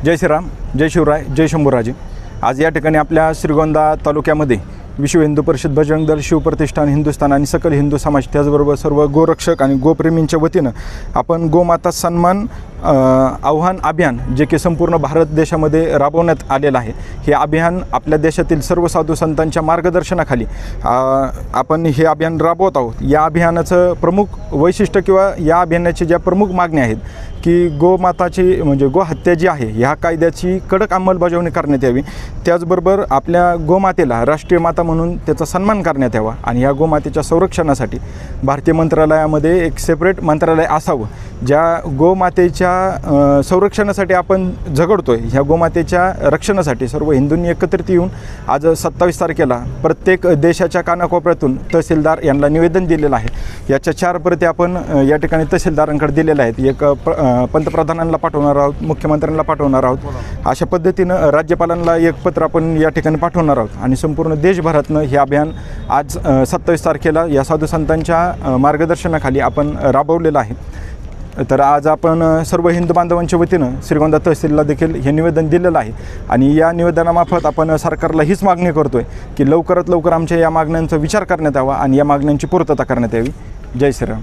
जय श्रीराम, जय शिवराय, जय शंभूराजे। आज या ठिकाणी आपल्या श्रीगोंदा तालुक्यामध्ये विश्व हिंदू परिषद, बजरंग दल, शिवप्रतिष्ठान, हिंदुस्थान आणि सकल हिंदू समाज, त्याचबरोबर सर्व गोरक्षक आणि गोप्रेमींच्या वतीनं आपण गोमाता सन्मान आव्हान अभियान जे की संपूर्ण भारत देशामध्ये राबवण्यात आलेलं आहे। हे अभियान आपल्या देशातील सर्व साधू संतांच्या मार्गदर्शनाखाली आपण हे अभियान राबवत आहोत। या अभियानाचं प्रमुख वैशिष्ट्य किंवा या अभियानाची ज्या प्रमुख मागण्या आहेत की गोमाताची म्हणजे गोहत्या जी आहे ह्या कायद्याची कडक अंमलबजावणी करण्यात यावी, त्याचबरोबर आपल्या गोमातेला राष्ट्रीय माता म्हणून त्याचा सन्मान करण्यात यावा आणि या गोमातेच्या संरक्षणासाठी भारतीय मंत्रालयामध्ये एक सेपरेट मंत्रालय असावं। ज्या गोमातेच्या संरक्षणासाठी आपण झगडतोय, ह्या गोमातेच्या रक्षणासाठी सर्व हिंदूंनी एकत्रित येऊन आज 27 तारखेला प्रत्येक देशाच्या कानाकोपऱ्यातून तहसीलदार यांना निवेदन दिलेलं आहे। याच्या 4 प्रती आपण या ठिकाणी तहसीलदारांकडे दिलेल्या आहेत। एक पंतप्रधानांना पाठवणार आहोत, मुख्यमंत्र्यांना पाठवणार आहोत, अशा पद्धतीनं राज्यपालांना एक पत्र आपण या ठिकाणी पाठवणार आहोत आणि संपूर्ण देशभरातनं हे अभियान आज 27 तारखेला या साधू संतांच्या मार्गदर्शनाखाली आपण राबवलेलं आहे। तर आज आपण सर्व हिंदू बांधवांच्या वतीनं श्रीगोंदा तहसीलला देखील हे निवेदन दिलेलं आहे आणि या निवेदनामार्फत आपण सरकारला हीच मागणी करतोय की लवकरात लवकर आमच्या या मागण्यांचा विचार करण्यात यावा आणि या मागण्यांची पूर्तता करण्यात यावी। जय श्रीराम।